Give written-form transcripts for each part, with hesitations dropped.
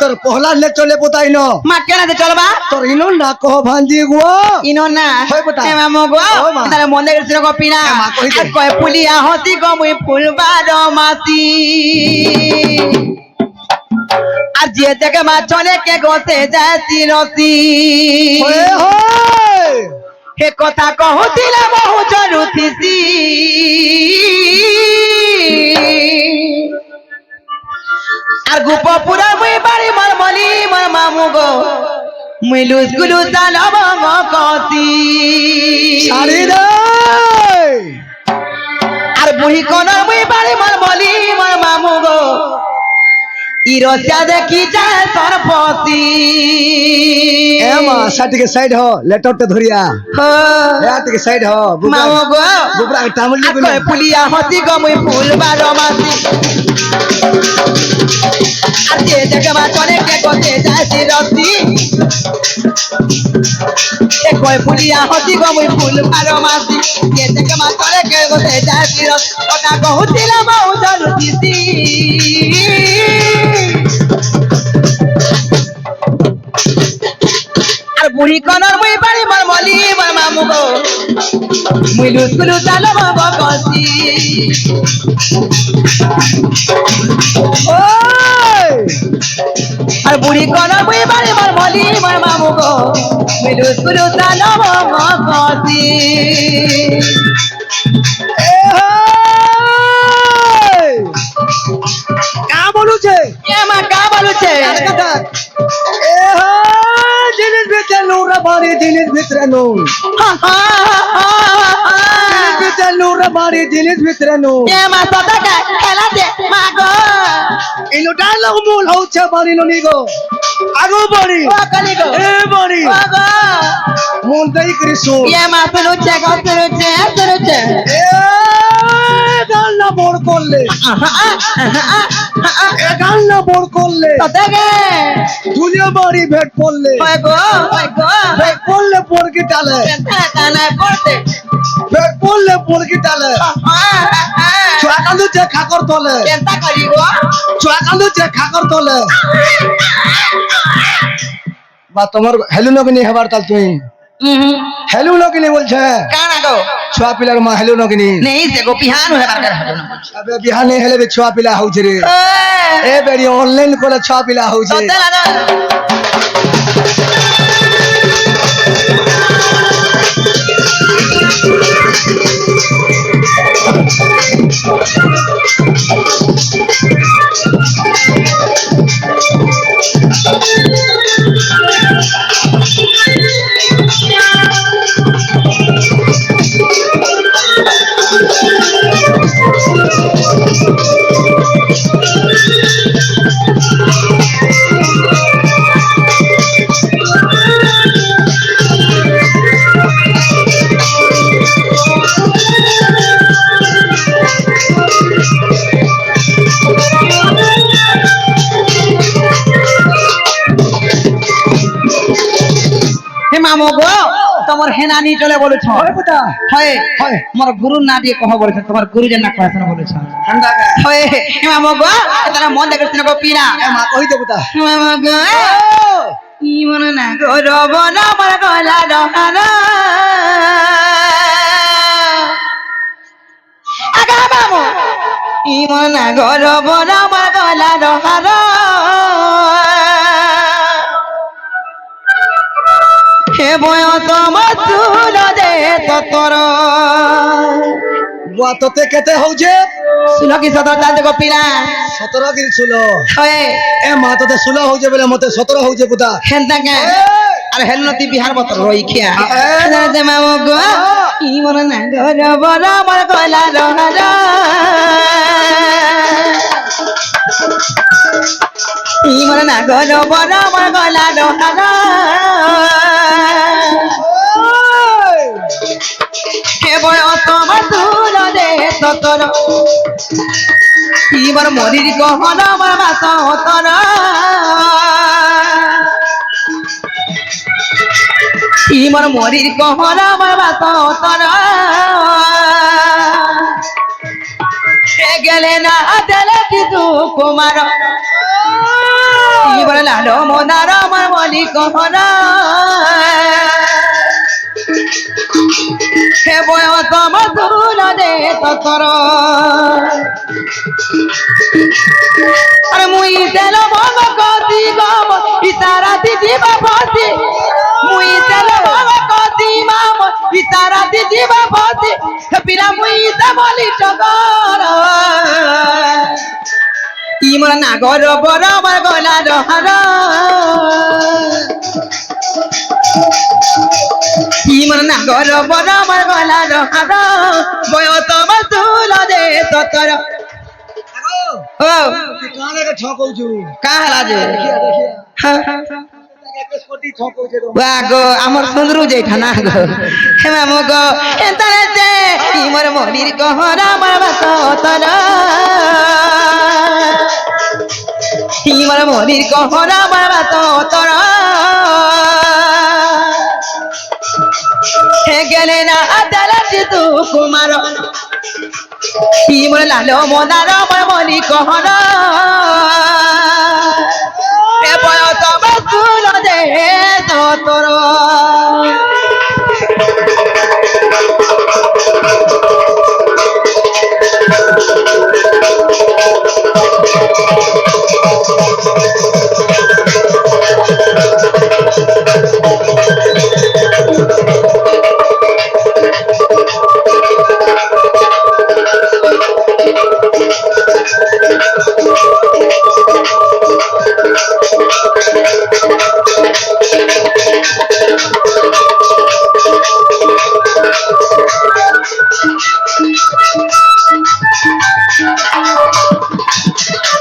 তোর পহলা লে চলে পোতাই ন মা কেন দে চলবা তোর ইনো না কহ ভাঞ্জি গো ইনো না হয় পোতা এ মামু গো ও মা তারে মনে গেছিল গো পিনা এ মা কই দে কয় পুলিয়া হতি গো মুই ফুলবার মাসি আর যে দেখে মা চলে কে গোতে যাতি রসি হয় হয় হে কথা কহুতিলা বহু জরুতিসি আর গোপপুরা মুই বাড়ি মর মলি মর মামু গো মুই লুসগুলু জানব কতি শাড়ি রে আর বুড়ি কোন মুই বাড়ি মর মলি মর মামু গো ইরসা দেখি যায় সরপতি এ মা সাটিকে সাইড হ লেটরতে ধরিয়া এ আটিকে সাইড হ মামু গো বুবরা টামলি গুলো কয় পুলিয়া হতি গো মুই ফুলবার মাসি আর যে দেখে মা চলে কে গোতে যাতি রসি এ কয় পুলিয়া হতি গো মুই ফুলবার মাসি যে দেখে মা চলে কে গোতে যাতি রসি কথা কহুতিলা বহু জলুতিসি আর বুড়ি কনর মুই বাড়ি মর মলি মর মামু গো মুই লুসকুলু জানব কতি ওই আর বুড়ি কনর মুই বাড়ি মর মলি মর মামু গো মুই লুসকুলু জানব কতি এ হয় কা বলুছে এ মা কা বলুছে কথা এ হয় জিনিস ভিতরে নুরা বাড়ি জিনিস ভিতরে নু জিনিস ভিতরে নুরা বাড়ি জিনিস ভিতরে নু এ মা সদাকা খেলা দে মা গো ইনো ডায়লগ মূল হচ্ছে বাড়ি ননি গো আগো বাড়ি ও কালি গো এ বাড়ি ও গো মন দেই কৃষ্ণ এ মা শুনুছে গো শুনুছে এ গান্না বড় করলে এ গান্না বড় করলে সদাকে দুনিয়া বাড়ি ভেট পড়লে ওই গো ভেট পড়লে পড়কি টালে কানায় পড়তে ভেট পড়লে পড়কি টালে ছুয়া কান্দু যে খাকর তোলে কেনটা করি গো ছুয়া কান্দু যে খাকর তোলে বা তোমার হেলু নগিনি হেবার তাল তুই হেলু নগিনি বলছে কানা গো ছুয়া পিলার মা হেলু নগিনি নেই সে গো পিহান হয়ে বারকার হলো না আবে বিহানে হেলে বে ছুয়া পিলা হউছে রে এ বেরি অনলাইন করে ছুয়া পিলা হউছে সতে লাগা হে মামু গো তোমার হেনানি চলে বলেছ হয় পুতা হয় হয় তোমার গুরু না দিয়ে কহ বলেছ তোমার গুরু যেন না কয়েছ বলেছ ঠান্ডা কা হয় হে মামু গো তারা মন দেখছ গো পিনা এ মা কই দে পুতা হে মামু গো ই মন না গো রব না আমার গলা রহানা আগা মামু ই মন না গো রব না আমার গলা রহানা হে বয়স মধুর দে ততর বুয়া তোতে কেতে হউছে শুনো কি সতর দাদে গো পিলা 17 কিল ছিল হয় এ মা তোতে 16 হউছে বলে মতে 17 হউছে পুতা হেনতা কে আর হেলনতি বিহার বতর রই খিয়া দাদে মামু গো ই মন না গো রব না আমার গলা রহারা ই মন না গো রব না আমার গলা রহারা হে বয়স মধুর দে ততর ইবার মরির গহনা আমার বাস অতর ইমার মরির গহনা আমার বাস অতর গেলে না দিলে কিছু কুমার কি বলে লালো মনার আমার মনি কহরা হে বয়স মধুর দে ততর আরে মুই তেল ভগ কতি গম ইতারা দিদি বাপতি মুই তেল ভগ কতি মাম ইতারা দিদি বাপতি হে পিলা মুই তে বলি টগর ইমর নাগর বড় আমার গলা রহার ইমর নাগর বড় আমার গলা রহার বয়স মধুর দে ততর ও কানে কে ঠকৌছু কাহলা যে একে কোটি ঠকৌছে তো বাগো আমার সুন্দরু যেঠা না গো হেমা মগো এন্তারে যে ইমর মনির গহরা আমার বাত তর ইমর মনির গহরা আমার বাত তর হে গেলে না আদালত তু কুমার ইমর লালো মনার আমার মনি গহরা এ বয়স মধুর দে ততর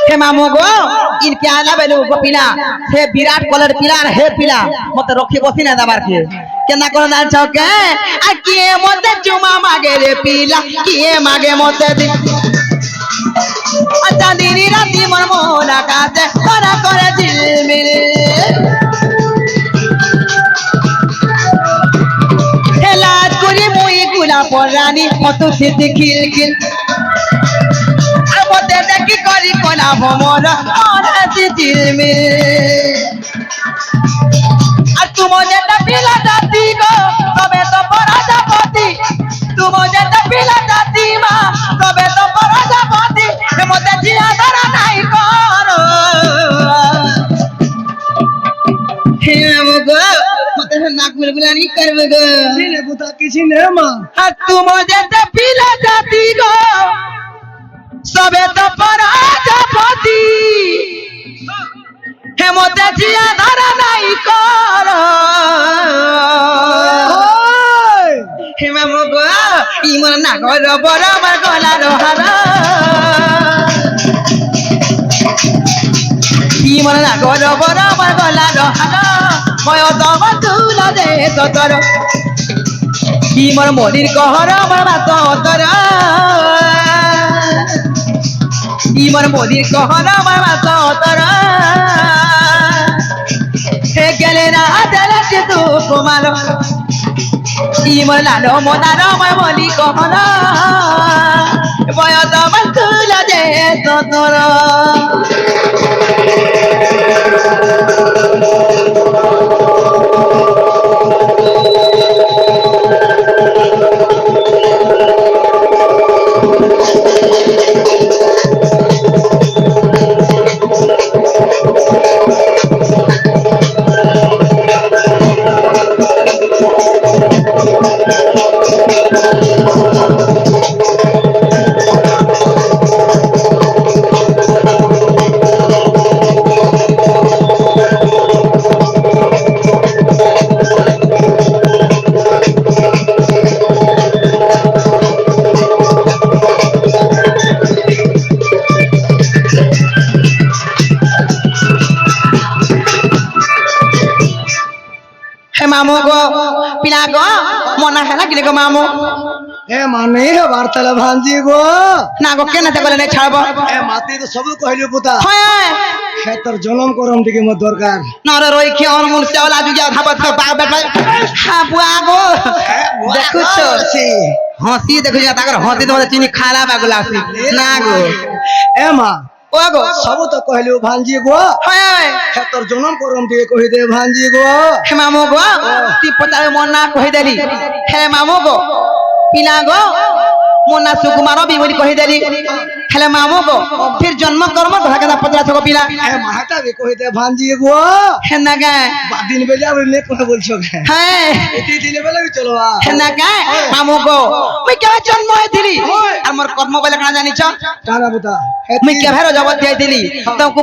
हे मामो गो इन प्याला बेलु गो पिला हे विराट कलर पिला हे पिला मत रखी बसी ना दबार के केना कर दाल चौके आ किए मते चुमा मागे रे पिला किए मागे मते दी अच्छा दिनी राती मन मोरा काते करा करे झिलमिल हे लाज करी मुई गुला परानी मत सिद्धि किल किल মতে দেখি করি কোনা ভমর অনাসি ঝিলমিল আর তুমি যেটা পিলা জাতি গো তবে তো পরাজাপতি তুমি যেটা পিলা জাতি মা তবে তো পরাজাপতি মতে জিয়া ধরা নাই কর হে গো মতে নাক গুলগুলানি করবে গো সিনে বুতা কিছি নে মা আর তুমি যেটা পিলা জাতি গো সবে তো পরাজাপতি হেমতে জিয়া ধরা নাই কর হেমা মগ ইমন নাগর বড় আমার গলা রহার ইমন নাগর বড় আমার গলা রহার বয়স মধুর দে ততর ইমন মনির কহর আমার বাত তর ইমর মোদির কহরা আমার বাত তর হে গেলে না আদালত তু কুমার ইমর লালো মনার আমার মনি কহরা বয়স মধুর দে ততর मामो गो पिला गो मना है ना कि गो मामो ए माने वार्ताला भांजी गो ना गो केना ते गले नै छाब ए माती तो सब कहलियो पुता हाय खेतर जन्म करम टिके म दरकार ना रे रोई के और मुन से वाला जुजा खाबत बा बैठ हां बुआ गो देखु छ हंसी देखु जा ताकर हंसी तो चीनी खाला बा गुलासी ना गो ए मा ও গো সব তো কহিলু ভাঞ্জি গো হয় হে তোর জনম করম দিয়ে কহি দে ভাঞ্জি গো হে মামু গো তুই পচারে মন না কহিদেলি হে মামু গো পিলা গো মন না সুকুমার বিমরি কহিদেলি হেলে মামু গো ফির জন্ম কর্ম ভাগনা পচরা থাকো পিলা হে মাহাটা বি কহি দে ভাঞ্জি গো হে না গে দিন বেলা আর নে কথা বলছো হ্যাঁ এটি দিনে বেলা বি চলো হে না গে মামু গো মুই কে জন্ম হইতিলি আর মোর কর্ম বলে কানা জানিছ কানা বুতা মুই কে ভেরো জগত যাইতিলি তোকে